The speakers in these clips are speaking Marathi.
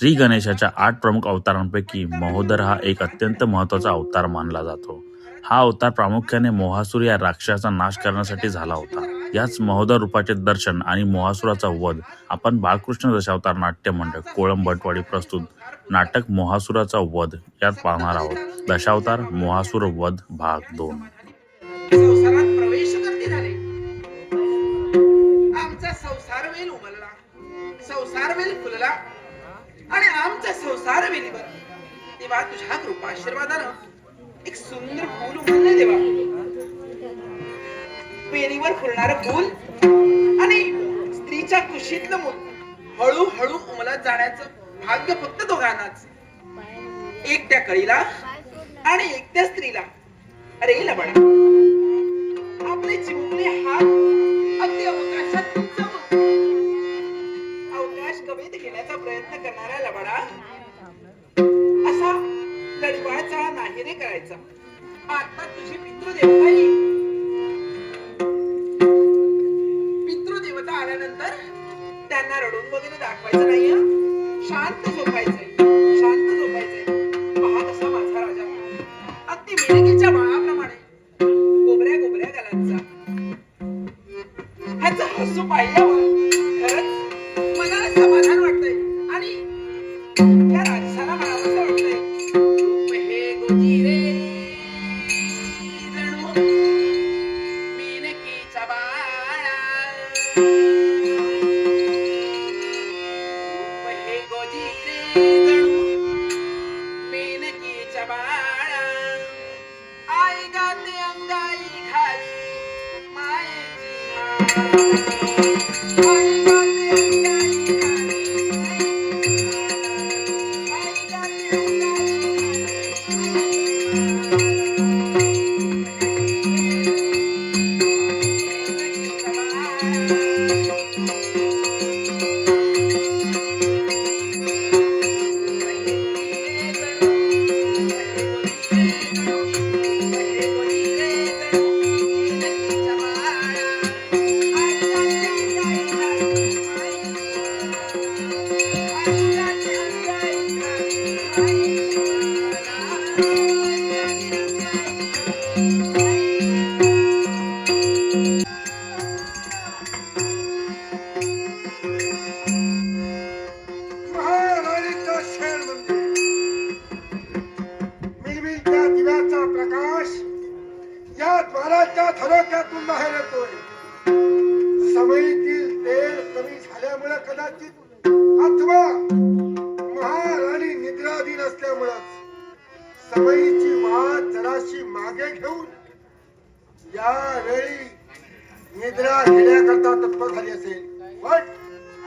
श्री गणेशाच्या 8 प्रमुख अवतारांपैकी महोदर हा एक अत्यंत महत्त्वाचा अवतार मानला जातो. हा अवतार प्रामुख्याने मोहासूर या राक्षसाचा नाश करण्यासाठी झाला होता. याच महोदर रूपाचे दर्शन आणि मोहासुराचा वध आपण बाळकृष्ण दशावतार नाट्य मंडळ कोळंब भटवाडी प्रस्तुत नाटक मोहासुराचा वध यात पाहणार आहोत. दशावतार मोहासूर वध भाग 2. संसारात प्रवेश करते झाले. आमचा संसार वेल उमलला, संसार वेल फुलला आणि आमचा संसार वेलीवर तेव्हा तुझ्या कृपा आशीर्वादानं एक सुंदर फूल उमलले देवा. वेलीवर फुलणारं फूल आणि स्त्रीच्या कुशीतलं मूल हळूहळू उमलत जाण्याचं भाग्य फक्त दोघांनाच. एक त्या कळीला आणि एक त्या स्त्रीला. अरे लबाडा, आपले चिमुकले हात अगदी अवकाशात उंचावून अवकाश कवेत घेण्याचा प्रयत्न करणारा लबाडा असा लढवाचा नाही रे करायचा. आता तुझी पितृदेवता येईल. पितृदेवता आल्यानंतर त्यांना रडून वगैरे दाखवायचं नाही. शांत झोपायचंय, शांत झोपायचंय. पहा कसा माझा राजा अगदी मेणकीच्या बाळाप्रमाणे गोबऱ्या गोबऱ्या गालांचा. ह्याचं हसू पाहिल्यावर खरंच मनाला समाधान वाटतंय आणि या राजसाला म्हणावंसं वाटतंय, रूप हे गोजिरे जणू मेणकीच्या बाळा. रूप हे गोजिरे जणू मेणकीच्या बाळा. आई गाते अंगाई खाली मायेची माळ. आई गाते अंगाई खाली मायेची माळ. आई गाते थरोक्यातून बाहेर येतोय. समईतील तेल कमी झाल्यामुळे कदाचित अथवा महाराणी निद्राधीन असल्यामुळेच समईची वाट जराशी मागे घेऊन यावेळी निद्रा घेण्याकरता तत्पर झाली असेल. पण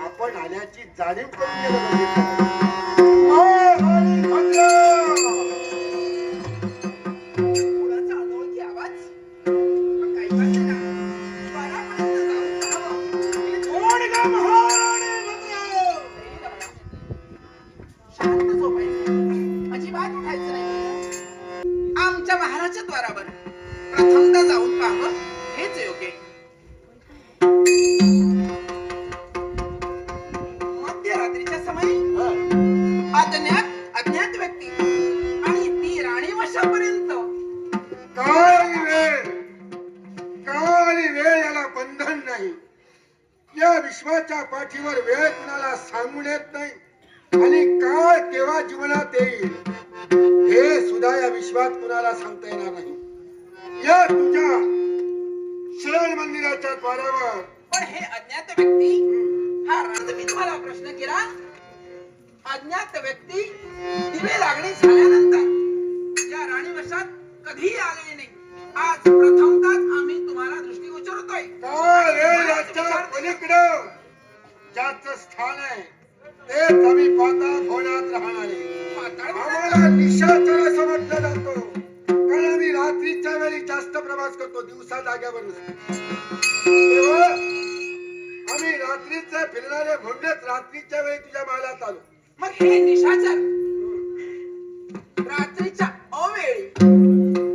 आपण आल्याची जाणीव करून गेलं पाहिजे. आमच्या महाराजच्या द्वारावर प्रथमदा जाऊन पाहावं हेच योग्य. मध्यरात्रीच्या समयी अज्ञात व्यक्ती आणि ती राणी वशापर्यंत काळी वेळ याला बंधन नाही. या विश्वाच्या पाठीवर वेळ कुणाला सांगून येत नाही आणि काळ केव्हा जीवनात येईल हे सुद्धा या विश्वात कुणाला सांगता येणार नाही. या तुझ्या शरण मंदिराच्या द्वारावर पण हे अज्ञात व्यक्ती हा राज मी तुम्हाला प्रश्न केला. अज्ञात व्यक्ती दिवे लागणे झाल्यानंतर या राणी वशात कधीही आलेले नाही. आज प्रथमताच आम्ही तुम्हाला दृष्टीगोचर होतोय. काळ वेळ याच्या पलीकडं ज्याचं स्थान आहे तेच आम्ही पाताळ भवनात राहणारे. आम्हाला निशाचर असं म्हटलं जातो कारण आम्ही रात्रीच्या वेळी जास्त प्रवास करतो, दिवसा जाग्यावर नसतो. तेव्हा आम्ही रात्रीचे फिरणारे म्हणूनच रात्रीच्या वेळी तुझ्या महालात आलो. मग हे निशाचर रात्रीच्या अवेळी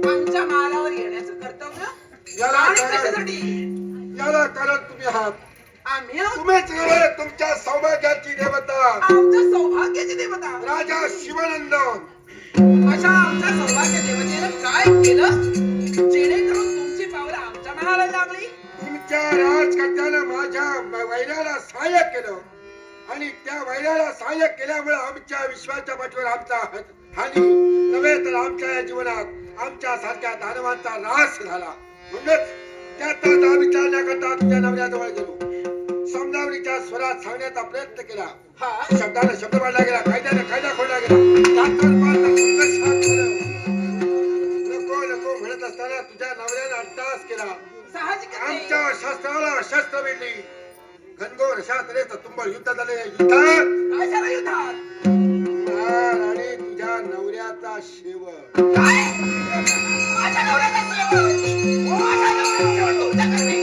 आमच्या महालावर येण्याचं कर्तव्य याला आणि कशासाठी? याला कारण तुम्ही आहात. आम्ही आहोत तुम्हीच नव्हे, तुमच्या सौभाग्याची देवता आमच्या सौभाग्याची देवता. राजा शिवनंदन. अशा आमच्या सौभाग्य देवतेनं काय केलं जेणेकरून तुमची पावलं आमच्या मनाला लागली? तुमच्या राजकर्त्यानं माझ्या वैराला सहाय्य केलं आणि त्या वैराला सहाय्य केल्यामुळे आमच्या विश्वाच्या पाठीवर आमचा हानी नव्हे तर आमच्या या जीवनात आमच्या सारख्या दानवांचा ऱ्हास झाला. म्हणूनच त्याचा विचार करता तुझ्या नवऱ्याजवळ गेलो. समजावणीच्या स्वरात सांगण्याचा प्रयत्न केला. हा शब्दाला शब्द मांडला गेला, कायद्याने कायदा खोडला गेला. दातार मारला, संघर्षात झालं. नको नको म्हणत असताना तुझ्या नवऱ्याने अट्टास केला. साहजिकच आहे. आमच्या शस्त्राला शस्त्र मिळली. घनघोर अशा तऱ्हेचं तुंबळ युद्ध झाले. युद्धात कशाला युद्धात? मार आणि तुझ्या नवऱ्याचा शेवट. काय? माझ्या नवऱ्याचा शेवट? माझ्या नवऱ्याचा शेवट तुमच्याकडे?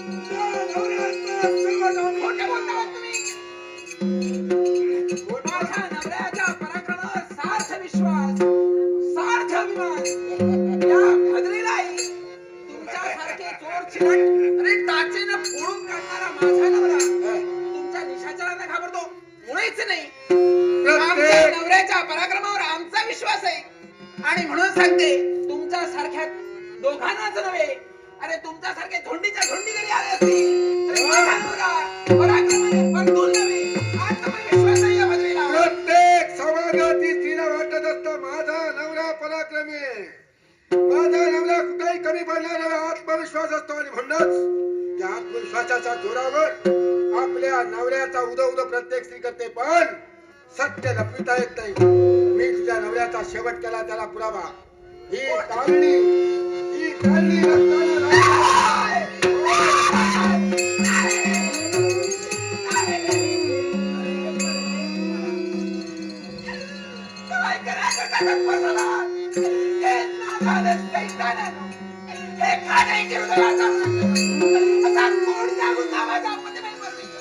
तुझ्या नवऱ्याचा शेवट आणि खोटं बोलता तुम्ही. माझ्या नवऱ्याच्या पराक्रमावर सार्थ विश्वास, सार्थ अभिमान या भद्रीलाही तुमच्यासारखे चोर चिरट आणि टाचेनं फोडून काढणारा माझा नवरा तुमच्या निशाचरांना घाबरतो मुळेच नाही. आमच्या नवऱ्याच्या पराक्रमावर आमचा विश्वास आहे आणि म्हणून सांगते तुमच्या सारख्या दोघांनाच नव्हे, अरे तुमच्या सारखे धोंडीच्या धोंडी जरी आले असतील तरी माझा नवरा पराक्रमाने परतून नव्हे आत्मविश्वास आहे या भद्रीला. प्रत्येक समाजातील स्त्रीला वाटत असतं माझा नवरा पराक्रमी आहे. माझा नवरा कुठेही कमी पडणार नाही, आत्मविश्वास असतो. आणि म्हणूनच त्या आत्मविश्वासाच्या जोरावर आपल्या नवऱ्याचा उदो उदो प्रत्येक स्त्री करते. पण सत्य लपविता येत नाही. मी तुझ्या नवऱ्याचा शेवट केला त्याला पुरावा. ही काढणी रक्ताने काय करायचं तत्पर झाला? हे नादानच शैतानानं, हे खाण्याची हृदयाचा असा कोण जागून नावाचा अपत्यमेव केला.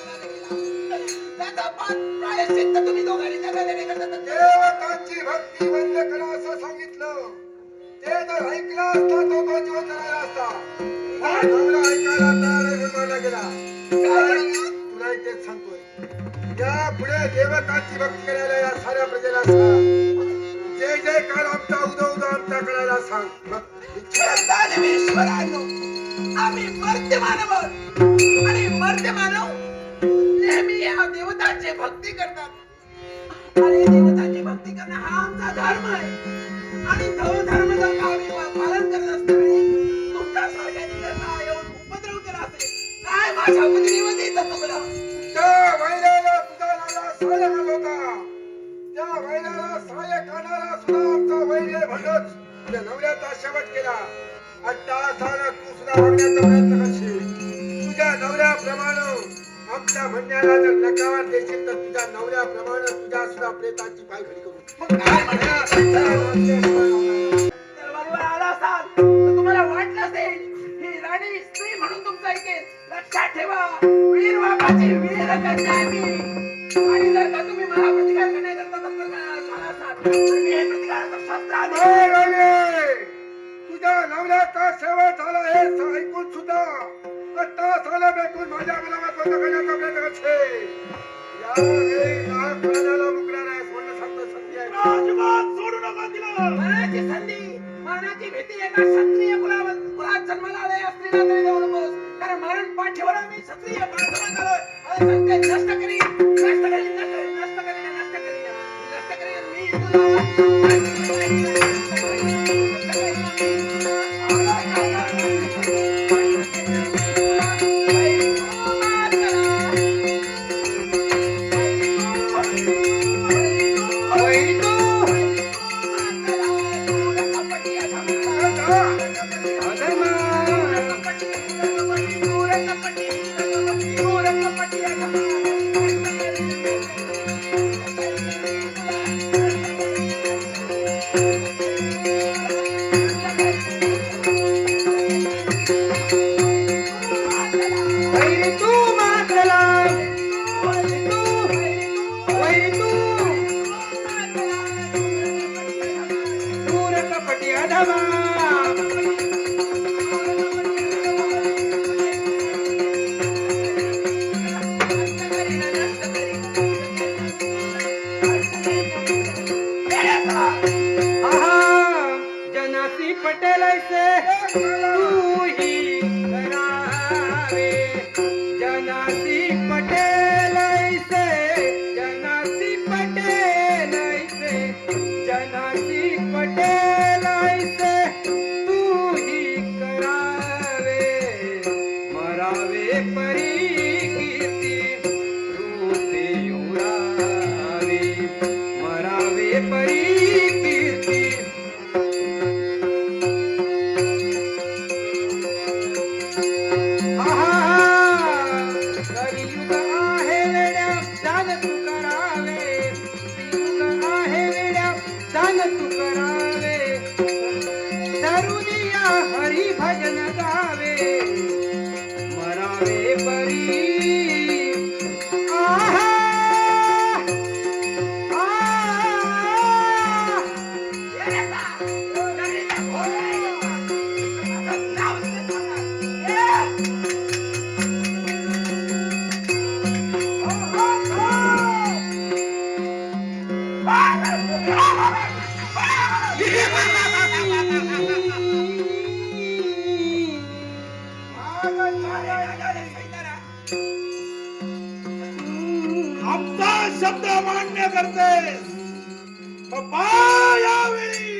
त्याचा प्रायश्चित्त तुम्ही दोघांनी जगाने करता. देवतांची भक्ती बंद करा असं सांगितलं. ते जर ऐकलं असता तो जीवन जगायला असता. नवरा ऐकायला तयार आहे म्हणून मारला गेला. तुला तेच सांगतोय. या पुढे देवतांची भक्ती करायला या साऱ्या प्रजेला सांग. जय जयकार आमचा उदो उदो आमचा करायला सांग. ईश्वरानो, आम्ही मर्त्य मानव आणि मर्त्य मानव नेहमी या देवतांची भक्ती करतात. आणि देवतांची भक्ती करणं हा आमचा धर्म आहे. आणि तो धर्म जर का आम्ही पालन करत असताना तुमच्या सारख्यांनी जर का येऊन उपद्रव केला असेल काय माझ्या बुद्धीमध्ये चुकलं? त्या वैराला तुझा नवरा सहाय्य करत होता. त्या वैराला सहाय्य करणारा सुद्धा आमचा वैर आहे म्हणूनच तुझ्या नवऱ्याचा शेवट केला. अट्टासानं तू सुद्धा वागण्याचा प्रयत्न करशील. तुझ्या नवऱ्याप्रमाणे आमच्या म्हणण्याला जर नकार देशील तर तुझ्या नवऱ्याप्रमाणे तुझ्या सुद्धा प्रेताची पायघडी करू. मग काय म्हणणार? तलवारीवर आला असाल तर तुम्हाला वाटलं असेल ही राणी स्त्री म्हणून तुमचं ऐकेल. लक्षात ठेवा, वीर बाबाची वीर कन्या आहे मी. आणि जर का तुम्ही मला प्रतिकार करण्याकरता तत्पर झाला असाल तर मी हे प्रतिकाराचं शस्त्र आणेन. तुझ्या नवऱ्याचा शेवट झाला हे ऐकून सुद्धा अट्टासाला भेटून माझ्या मुलाला बंद करण्याचा प्रयत्न करते. यावेळी नाक प्राण्याला मुकणार आहे म्हणून सांगतो. सत्य आहे. सोडू नका तिला. मरणाची संधी, मरणाची भीती एका क्षत्रिय कुलात जन्माला आलेल्या स्त्रीला तरी देऊ नकोस. कारण मरण पाठीवर आम्ही क्षत्रिय बांधवांना आलोय. आणि सांगते नष्ट करीन, नष्ट करीन, नष्ट करीन, नष्ट करीन, नष्ट करीन, नष्ट करीन मी तुला. परी कीर्ती रूपे उरावे मरावे परी कीर्ती कलियुग आहे वेड्या दान तू करावे कलियुग आहे वेड्या दान तू करावे तरुणिया हरी भजन गावे मरावे परी आहा आमचा शब्द मान्य करते बाबा यावेळी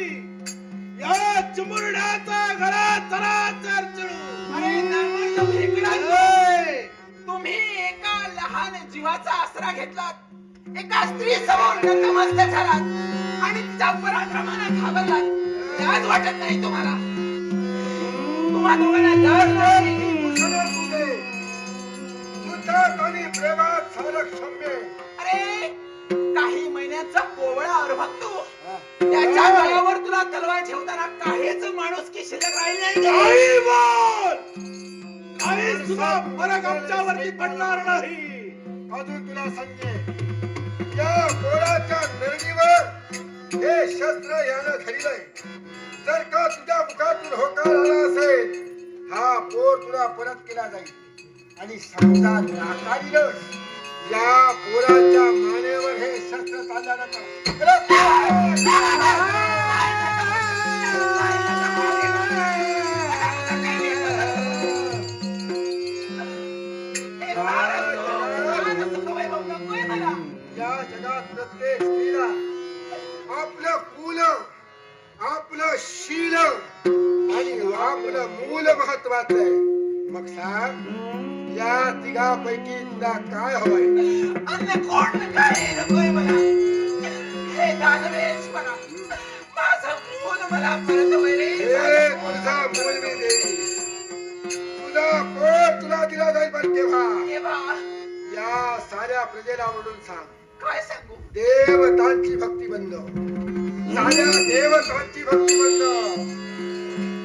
या चिमुरड्याचा घरात चराचर चिडू अरे नामर्द भिकडांनो, तुम्ही एका लहान जीवाचा आसरा घेतलात, एका स्त्री समोर नतमस्तक झालात आणि तिच्या पराक्रमाने घाबरलात. लाज वाटत नाही तुम्हाला? तुम्हा दोघांना लाज नाही? युद्धात आणि प्रेमात सारं क्षम्य. अरे काही महिन्याचा कोवळा अर्भकतो, त्याच्या गळ्यावर तुला तलवार ठेवताना काहीच माणूस की शिल्लक राहिली नाही. काही बोल, काही सुद्धा फरक आमच्यावरती पडणार नाही. अजून तुला सांगे, या पोराच्या नरडीवर हे शस्त्र यानं धरलंय. जर का तुझ्या मुखातून होकार आला असेल, हा पोर तुला परत केला जाईल. आणि समजा नाकारिलंस, या पोराच्या मानेवर हे शस्त्र चालल्यानंतर हे सारं सुखवैभव नकोय मला. या जगात प्रत्येक स्त्रीला आपलं कुल, आपलं शील आणि आपलं मूल महत्वाचं आहे. मग सांग, या तिघापैकी तुला काय हवंय? अन्य कोण काही नकोय मला. हे दानवेश्वरा, माझं मूल मला परत होय रे. हे तुझा मूल मी देईन. तुझा पोट तुला दिला जाईल. पण केव्हा? देवा, या साऱ्या प्रजेला म्हणून सांग, काय सांगू? देवतांची भक्ती बंद, साऱ्या देवतांची भक्ती बंद.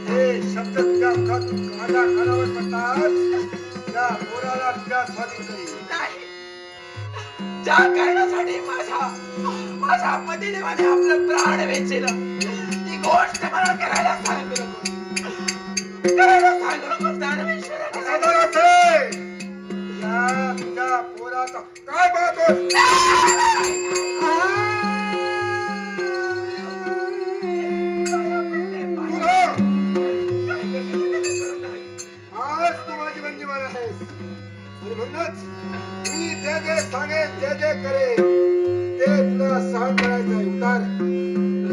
हे शब्द तुझ्या मुखातून कानावर पडतात, त्या पोराला तुझ्या स्वाधीन करील. नाही, ज्या कारणासाठी माझ्या पतिदेवाने आपलं प्राण वेचलं, ती गोष्ट मला करायला सांगू नको. करायला सांगू नको दानवेश्वरा. असं आहे. या तुझ्या पोराचा काय पाहतोस? आज तू माझी बंदीवान आहेस. आणि म्हणूनच मी जे जे सांगेन, जे जे करेन, ते तुला सहन करायचं आहे. उतार.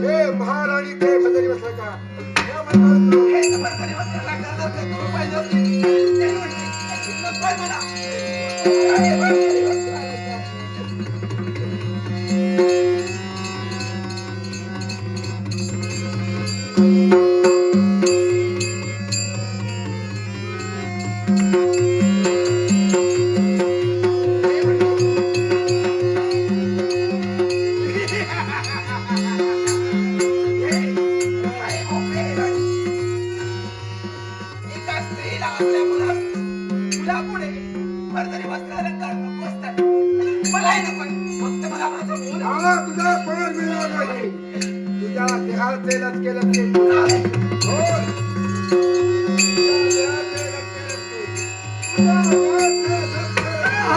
हे महाराणी ते बंदरी बसलं का? हे म्हणतो हे जबरदस्ती वस्त्राला गरज करू पाहिजे होती. ते म्हणते, नकोय मला. हे जबरदस्ती वस्त्राला मला तुझा पार मिळणार नाही. तुझ्या देहाचे लटके लटके बोल. तुझ्या देहाचे लटके लटके. तुझ्या देहाचे लटके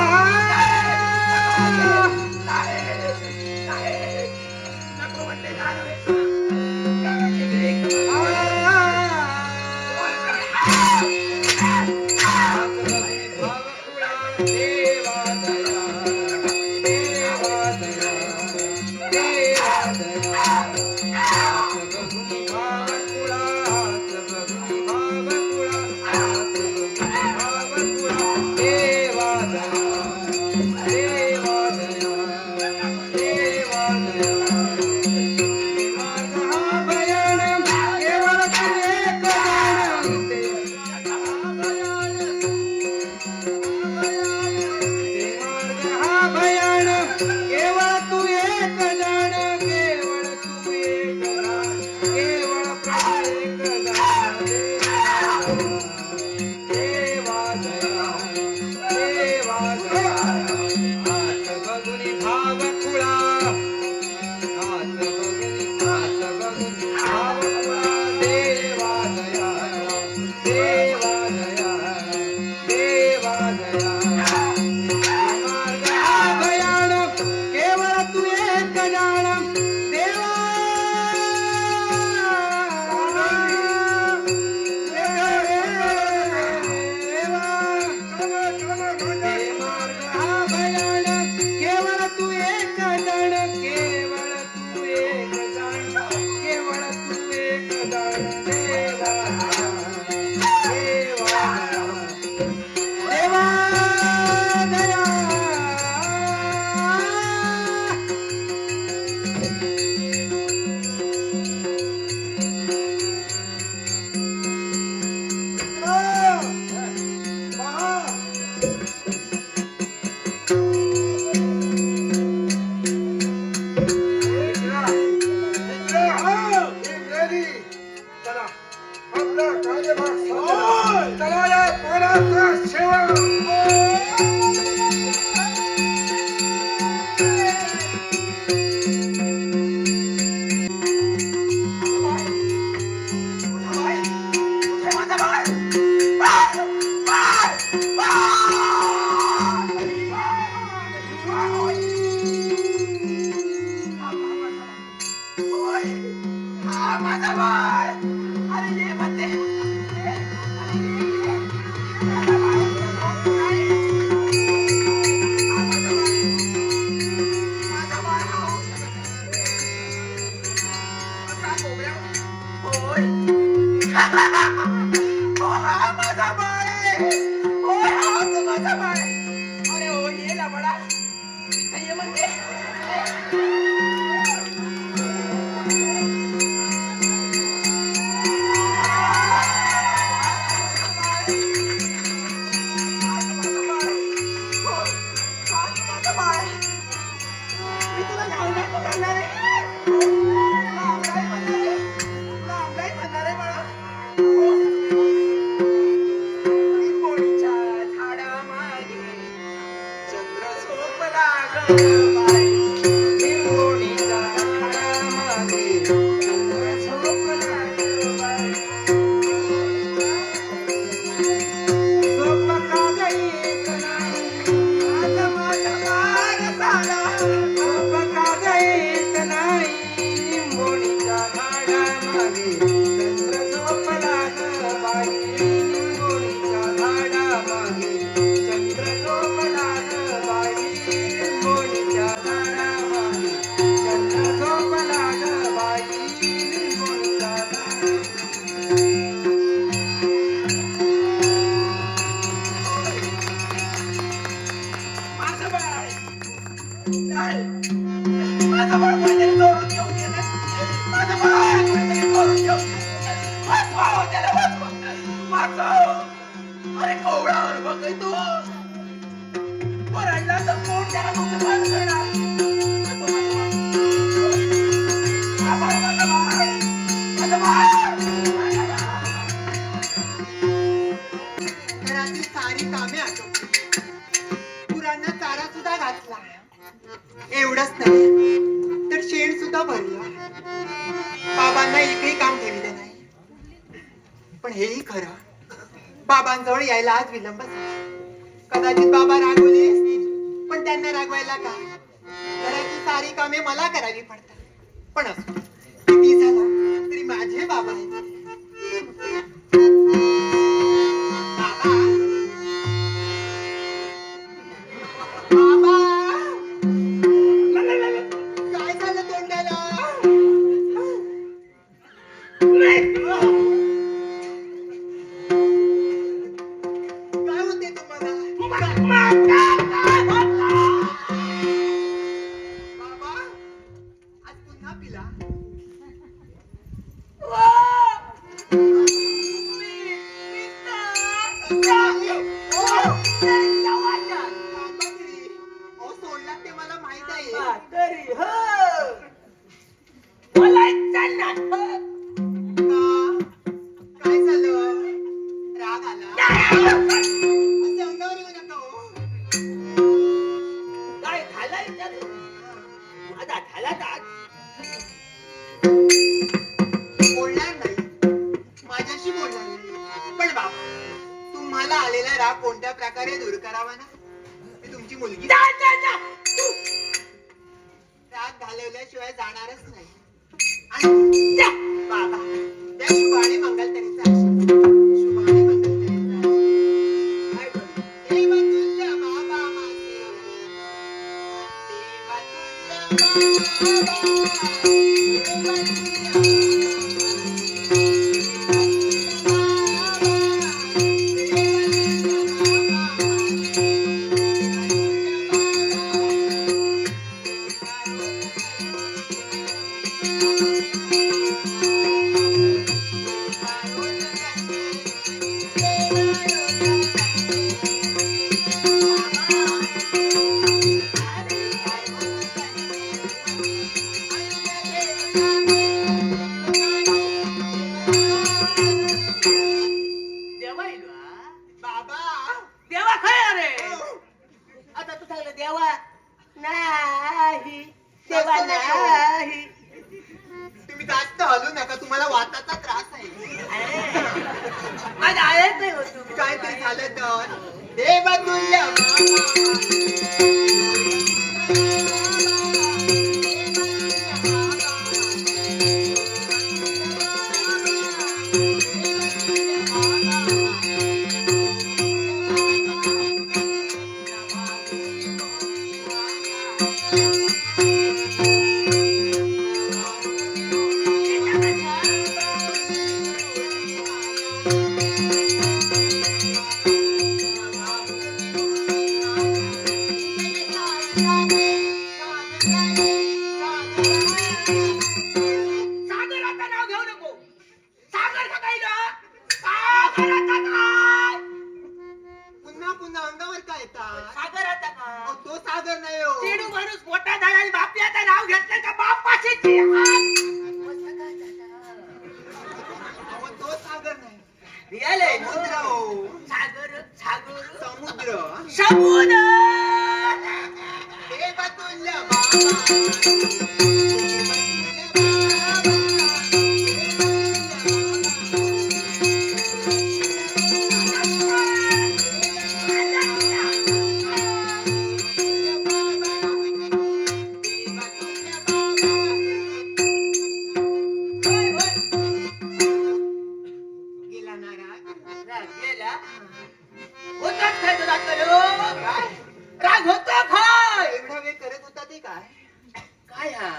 हे हे मार्ग हा भयान केवळ तू एक जाण केवळ तू एक जाण केवळ तू एक जाण देवा देवा देवा दया चला आपला कार्यभाग संपला. चला या पोराचा सेवा अरे हो ये ना बडा इथे ये म्हणते मी तुला जाऊ नको म्हणणार आहे. लांबलाय म्हणणार आहे बाळा. लिंबोणीच्या झाडामागे चंद्र झोपला गं बाई. लिंबोणीच्या झाडामागे चंद्र झोपला गं बाई. झोप का गं येत नाही आज माझा बाळ झाला. झोप का गं येत नाही लिंबोणीच्या झाडामागे चंद्र झोपला गं बाई. लिंबोणीच्या झाडामागे चंद्र झोपला गं बाई. लिंबोणीच्या झाडामागे चंद्र झोपला गं बाई. लिंबोणीच्या झाडामागे माझं बाळ नाही. माझं बाळ कोणीतरी चोरून घेऊन गेलं. माझं बाळ कोणीतरी चोरून घेऊन गेलं. वाचवा त्याला वाचवा. वाचव. अरे कोवळावर बघ तू. ओरडला तर कोण त्याला तुमचं बाळ करणार? माझं बाळ. माझं बाळ. माझं बाळ. माझं बाळ. घरातली सारी कामे आटोपली. गुरांना चारा सुद्धा घातला. एवढंच नाही तर शेण सुद्धा भरलं. बाबांना एकही काम ठेवलं नाही. पण हेही खरं, बाबांजवळ यायला आज विलंब झाला. कदाचित बाबा रागवले असतील, पण त्यांना रागवायला का? घराची सारी कामे मला करावी पडतात. पण असो, किती झालं तरी माझे बाबा आहेत. बाबा बाबा काय झालं तोंडाला? काय होते तुम्हाला? बाबा आज पुन्हा पिला? सोडला ते मला माहित आहे. तरी हो काय झालं? राग आला? असं अंगावर येऊ नका हो. काय झालंय त्यात? माझा झाला का? बोलणार नाही, माझ्याशी बोलणार नाही. पण बाबा, तुम्हाला आलेला राग कोणत्या प्रकारे दूर करावा ना? मी तुमची मुलगी राग घालवल्याशिवाय जाणारच नाही. आणि बाबा, त्या शुभाने मंगलताईचा आशीर्वाद. शुभाने मंगलताईचा आशीर्वाद. हे बघूया. देवा येईल वा. बाबा देवा काय अरे हो. आता तू सांगलं देवा नाही देवा नाही तुम्ही जास्त हलू नका, तुम्हाला वाताचा त्रास आहे. आज आलेच नाही होत तुम्ही. काहीतरी झालं तर देवा तुल्य सागराचं नाव घेऊ नको. सागर का काय ना? सागराचं काय? पुन्हा पुन्हा अंगावर काय येतात? सागराचं अहो, काय? तो सागर नाही हो. चिडू माणूस मोठा झाला आणि बापल्याचं नाव घेतलं का बापाशी अहो, तो सागर नाही. रिअल आहे समुद्र हो. सागर सागर समुद्र समुद्र देवा तुल्य बाबा गेला नाराज. गेला होतात काय तुला करो राग होतो काय एवढा वेळ करत होता ते काय? काय हा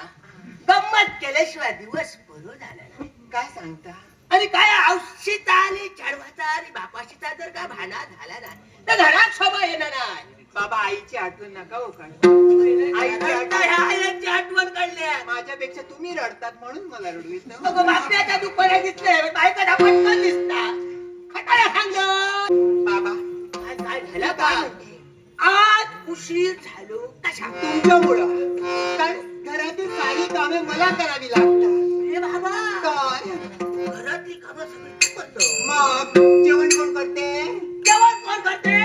गंमत केल्याशिवाय दिवस भरून आला नाही. काय सांगता? आणि काय औषीचा आणि चढवाचा आणि बापाशीचा जर का भांडा झाला ना तर घरात शोभा येणार नाही. बाबा आईची आठवण नका हो काढू. आईची रडता ह्या आठवण आईची आठवण काढल्या माझ्यापेक्षा तुम्ही रडतात म्हणून मला रडू येतं. मग बापल्याच्या दुपाऱ्या दिसले बायका पटकन दिसतात खटाला सांगलं बाबा काय झालं का काय म्हणते? आज उशीर झालो कशा तुमच्यामुळं. कारण घरातील सारी कामे मला करावी लागतात. रे बाबा तर घरातली कामं सगळी तू करतो मग जेवण कोण करते? जेवण कोण करते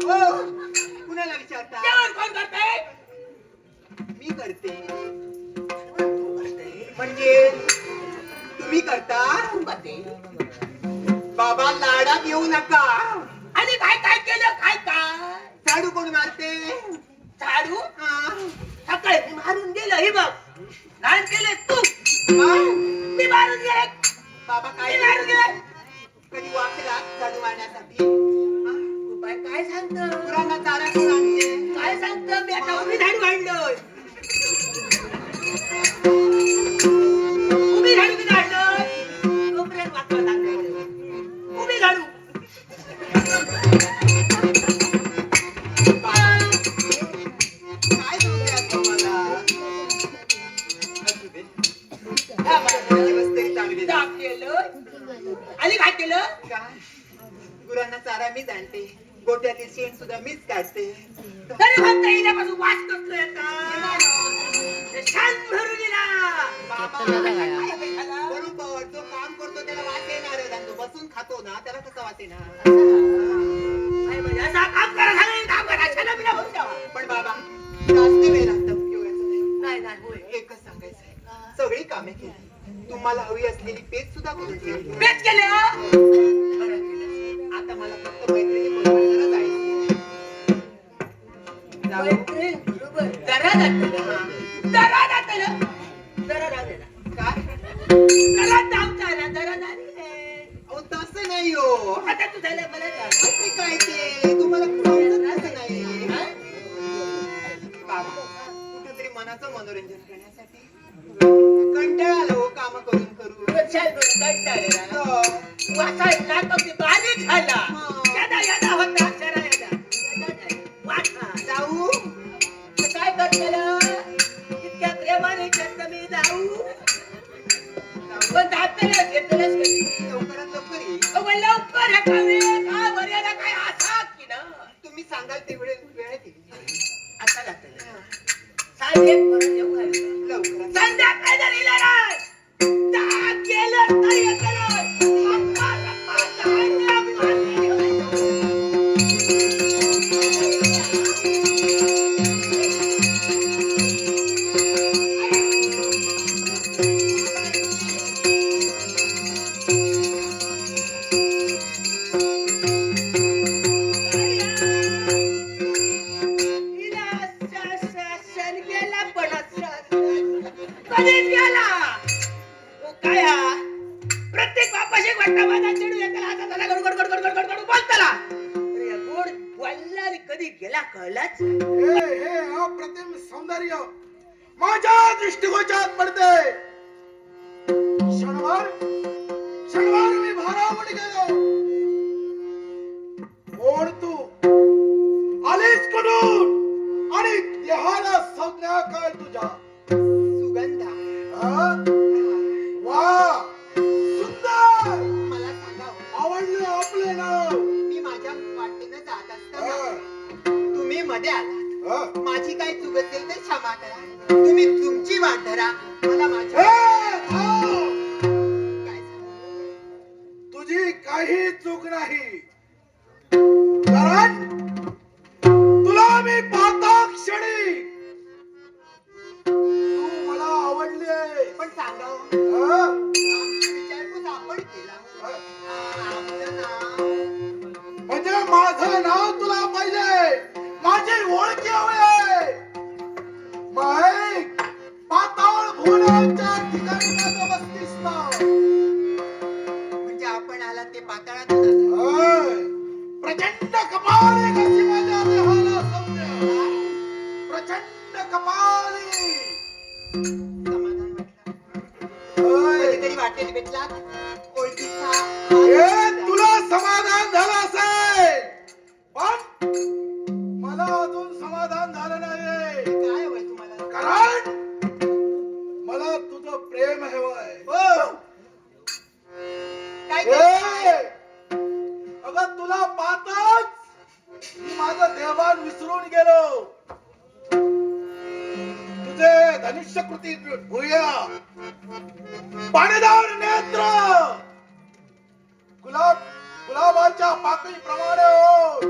हो कुणाला विचारता? जेवण कोण करते मी करते. जेवण तू करते म्हणजे तुम्ही करता? तू करते बाबा लाडात येऊ नका. आणि काय काय केलं काय काय झाडू कोण मारते? झाडू हा. सकाळी मी मारून गेलं हे बघ घाण केले तू हा? मी मारून गेले बाबा काय मी मारून गेले कधी वापरात झाडू मारण्यासाठी? हा? उपाय काय सांगतो गुरांना चारा कोण आणते? काय सांगतो मी आता उभी झाडू आणलोय उभी झाडू किती आणलोय तोपर्यंत वाचवा लागलं उभी झाडू काय सांगते तुम्हाला? असू दे. दिवस तरी चांगले जा. आणि काय केलं काय? गुरांना चारा मीच आणते, गोट्यातील शेण सुद्धा मीच काढते. तरी म्हणता येण्यापासून वाच कसलो येतात शांत भरून दिला बाबा, बरोबर जो काम करतो त्याला वास येणारच आणि जो बसून खातो ना त्याला कसा वास येणार? काय म्हणजे असा काम करा सांगेल काम करा छान बिना होऊन जावा पण बाबा जास्त वेळ लागतं उपयोगाचं नाही. नाही नाही होय एकच सांगायचंय, सगळी कामे केली, तुम्हाला हवी असलेली पेच सुद्धा करून ठेवली. बेच केले आता मला फक्त मैत्रिणी बरोबर जरा जायचं. जाऊ? बरोबर जरा जातलं जरा जातलं जरा राहिलेला काय? जरा जाऊचा ना जरा नाही अहो तसं नाही हो. आता तू झालं मला जा असे काय ते तुम्हाला समजत कसं नाही? हा? बाबा कुठेतरी मनाचं मनोरंजन खुशाल गुणगट्टाळेला वाचायला कमी बारीक झाला यादा यादा होता शरा यादा वाचा जाऊ तर काय करतेला इतक्या प्रेमाने जास्त मी जाऊ पण दातेला घेतलंच कधी लवकरात लवकर ये. अगं लवकर हे कमी काय बऱ्याला काय असा की ना तुम्ही सांगाल तेवढे वेळेत येईल. आता लागतं साहेब एक परत येऊ घालतो लवकरात संध्याकाळी जर इला नाही तर गेलं तर येतं नाही. रप्पा, रप्पा, धान्य मारली नाही. इला शन गेला पण कधीच गेला ओ काय हा प्रत्येक बापाशी वाटता माझा चिडू येताला आता त्याला गडगड गडगड गडगड गडगड बोलताला अरे या गोड बोलला रे कधी गेला कळलाच हे अप्रतिम सौंदर्य माझ्या दृष्टिगोचरात पडते. क्षणभर क्षणभर मी भारावून गेलो. कोण तू आलीस कुठून आणि देहाला संज्ञा काय तुझ्या? सुगंधा हा? वा सुंदर मला सांगा आवडलं आपले नाव. मी माझ्या वाटेनं जात असताना हा, तुम्ही मध्ये आलात. हा. माझी काही चूक असेल तर क्षमा करा. तुम्ही तुमची वाट धरा मला माझी हे, थांब. काय झालं? तुझी काही चूक नाही. कारण तुला मी पाहता क्षणी तू मला आवडली आहे. पण सांगा हो, हा? आमची विचारपूस आपण केला. आपलं नाव म्हणजे माझं नाव तुला पाहिजे, माझी ओळख हवी आहे. माईक पाताळ भुवनाच्या ठिकाणी माझं बसतीस्थान. म्हणजे आपण आला ते पाताळातून आला. होय. प्रचंड कपाली कशी माझ्या देहाला सौम्य. प्रचंड कपाली. समाधान वाटलं. होय. कधीतरी वाटेत भेटला ओळखीचा हे तुला समाधान झालं असेल, पण मला अजून समाधान झालं नाही. काय हवंय तुम्हाला? कारण मला तुझं प्रेम हवंय. काय ए, अगं तुला पाहताच मी माझं देवान विसरून गेलो. तुझे धनुष्यकृती भुया, पाणीदार नेत्र, गुलाबाच्या पाकळीप्रमाणे ओठ,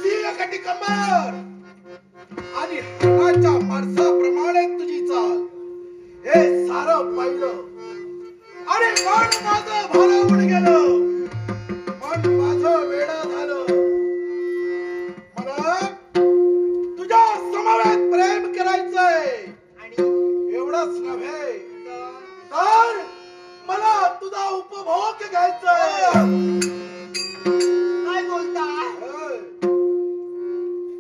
सिंहकटी कंबर आणि हाताच्या माणसाप्रमाणे तुझी चाल, हे सारं पाहिलं आणि मन माझं भारावून गेलं. मन माझं वेडं झालं. मला तुझ्या समवेत प्रेम करायचंय. आणि एवढंच नव्हे तर मला तुझा उपभोग घ्यायचाय. काय बोलता? होय.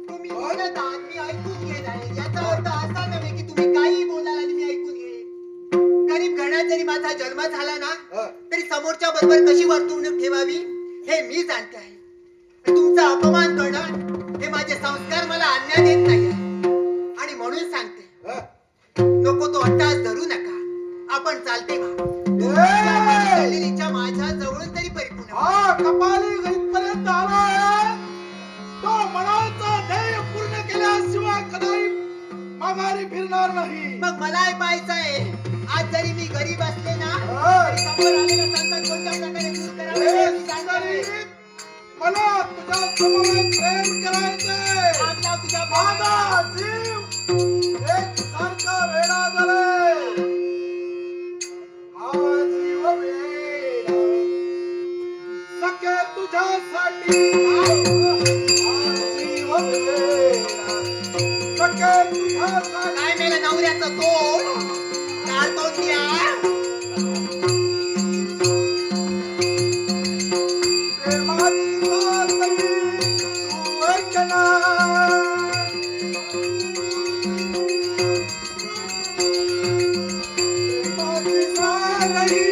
तुम्ही बोलत आहात मी ऐकून घेत आहे. याचा अर्थ असा नव्हे की तुम्ही काही बोलाल आणि मी ऐकून घेईन. गरीब घरात जरी माझा जन्म झाला ना हा. तरी समोरच्या बरोबर कशी वर्तवणूक ठेवावी हे मी जाणते आहे. तुमचा अपमान करणं हे माझे संस्कार मला आणण्यात येत नाही आहे. आणि म्हणून सांगते हा. नको तो अट्टास धरू नका. आपण चालते व्हा. इच्छा माझ्या जवळून तरी परिपूर्ण व्हा. हा कपाली इथपर्यंत आलाय. तो मनाचं ध्येय पूर्ण केल्याशिवाय कदाही माघारी फिरणार नाही. मग मलाही पाहायचं आहे. आज जरी मी गरीब असले ना हा. तरी समोर आलेलं संकट कोणत्या प्रकारे दूर करावे हे हे मी सांगते. सुंदरी, मला तुझ्या समवेत प्रेम करायचंय. आज लाव तुझ्या माझा जीव एक सारखा वेडा झालाय. हा जीव वेडा सखे तुझ्यासाठी. हा जीव वेडा सखे तुझ्यासाठी. काय मेलं नवऱ्याचं तोंड काढतो द्या. प्रेमाची वासनी तू ऐकना. प्रेमाची सारही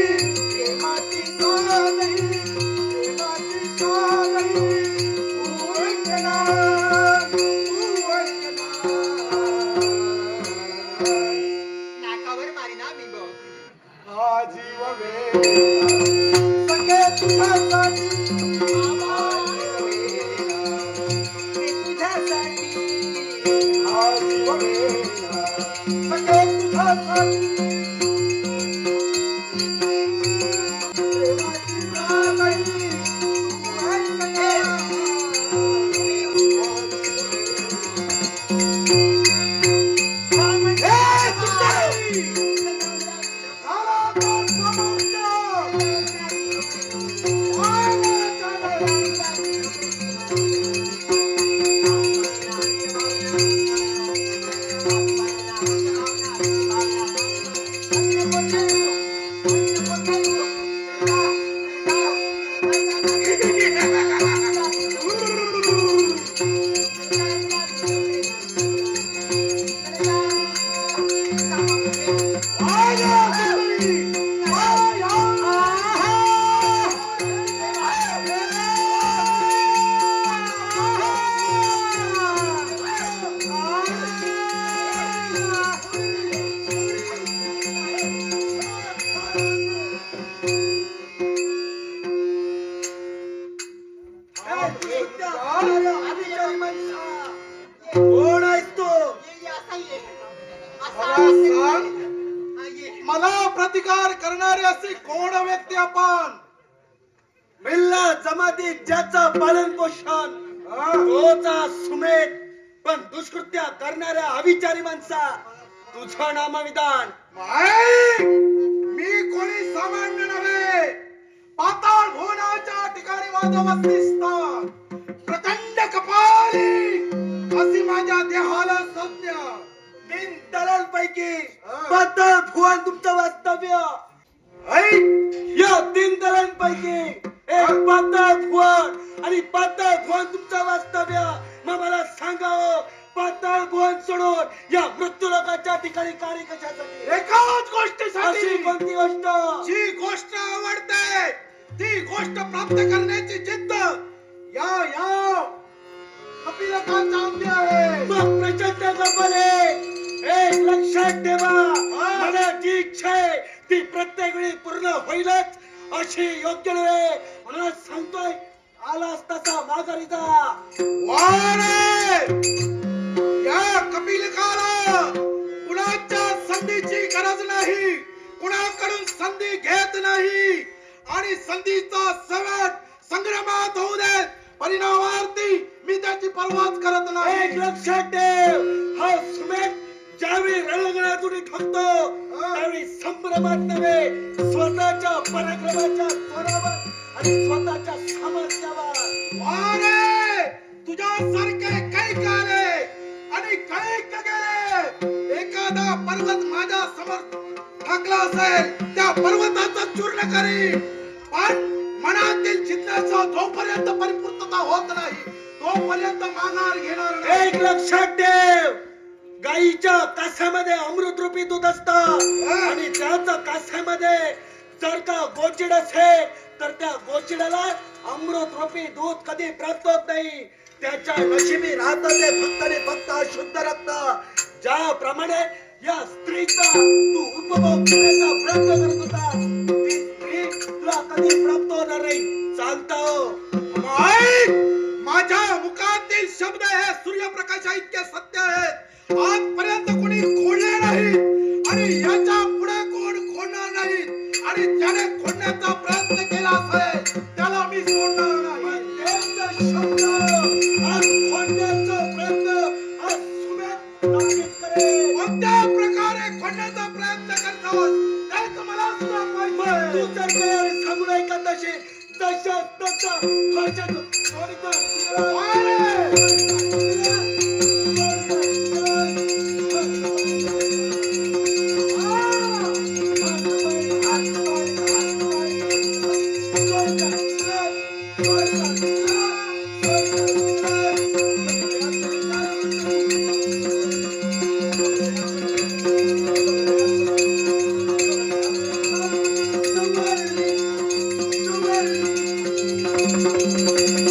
सखे तुझा साथी कोण आहेस तू? मला सांग, मला प्रतिकार करणारे असे कोण व्यक्ती आपण? मिल्ला जमातीत ज्याचं पालन पोषण तोचा सुमेध, पण दुष्कृत्य करणाऱ्या अविचारी माणसा तुझं नामविधान. मी कोणी सामान्य नव्हे, पाताळ भुवनाच्या ठिकाणी माझं वसतिस्थान. प्रचंड कपाली अशी माझ्या देहाला संज्ञा. तीन दलांपैकी पाताळ भुवन तुमचं वास्तव्य. या तीन दलांपैकी एक पाताळ भुवन आणि पाताळ भुवन तुमचं वास्तव्य. मग मला सांगावं, पाताळ भुवन सोडून या मृत्यू लोकांच्या ठिकाणी कार्य कशासाठी? एकाच गोष्टीसाठी. कोणती गोष्ट? जी गोष्ट आवडते ती गोष्ट प्राप्त करण्याची जिद्द या या कपिलकांचा अंगी आहे. मग प्रचंड कपाले, एक लक्षात ठेवा, मला जी इच्छा आहे ती प्रत्येक वेळी पूर्ण होईलच अशी योग्य नव्हे. म्हणून सांगतोय, आलास तसा माघारी जा. या कपिलकाला कुणाच्या संधीची गरज नाही, कुणाकडून संधी घेत नाही आणि संधीचा सवट संग्रामात होऊ दे, परिणामार्थी मी त्याची पर्वाच करत नाही. एक लक्षात ठेव, हा सुमेध ज्यावेळी रणगणातून ठोकतो त्यावेळी संभ्रमात नव्हे, स्वतःच्या पराक्रमाच्या जोरावर आणि स्वतःच्या सामर्थ्यावर. तुझ्यासारखे कैक आले आणि कैक गेले. एखादा पर्वत माझ्या समोर ठाकला असेल, त्या पर्वताचा चूर्ण करी, पण मनातील चित्राचा जोपर्यंत परिपूर्तता होत नाही तोपर्यंत माघार घेणार नाही. एक लक्षात ठेव, गाईच्या कास्यामध्ये अमृत रूपी दूध असतं आणि त्याच्या कास्यामध्ये जर का गोचिड असेल तर त्या गोचिडाला अमृत रूपी दूध कधी प्राप्त होत नाही. त्याच्या नशिबी राहत ते फक्त आणि फक्त शुद्ध रक्त. ज्याप्रमाणे या स्त्रीचा तू उपभोग करण्याचा प्रयत्न करत होता, ती स्त्री तुला कधी प्राप्त होणार नाही. चालतं माझ्या मुखातील शब्द हे सूर्यप्रकाशा इतके सत्य आहेत. आजपर्यंत कोणी खोडले नाहीत आणि याच्या पुढे कोण खोडणार नाहीत. आणि ज्याने खोडण्याचा प्रयत्न केला असेल त्याला मी सोडणार नाही. शब्द आज खोडण्याचा प्रयत्न आज सुमेध नक्कीच करेल. कोणत्या प्रकारे खोडण्याचा प्रयत्न करतोस तेच मला सुद्धा माहिती आहे. तू जर काही सांगू नाही का तशी तशा तसा खर्चाचं Thank you.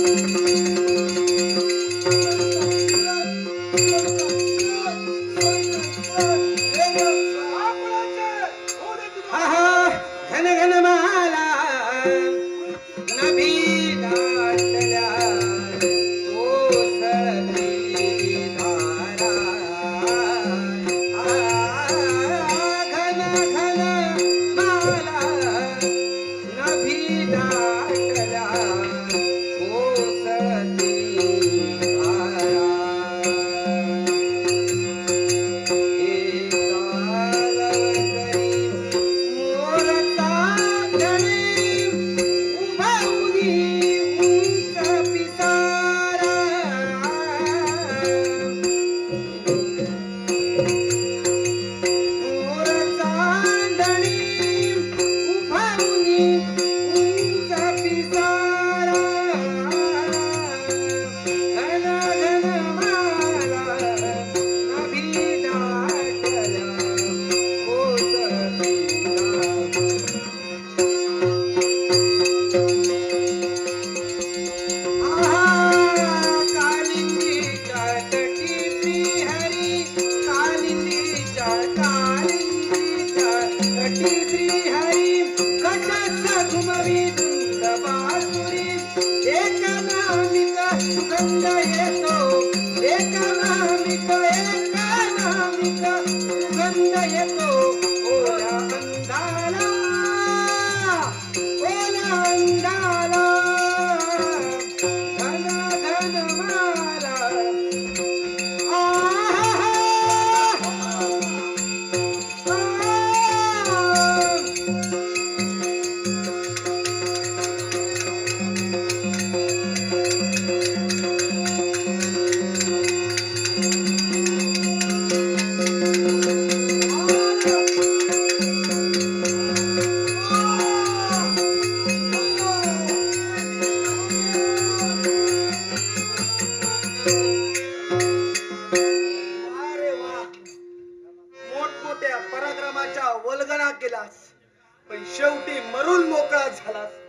येतो ओल्या अंधाला, ओल्या अंधाला घन घन माला. आहा, अरे वा, मोठमोठ्या पराक्रमाच्या वल्गना केलास, पण शेवटी मरून मोकळा झालास.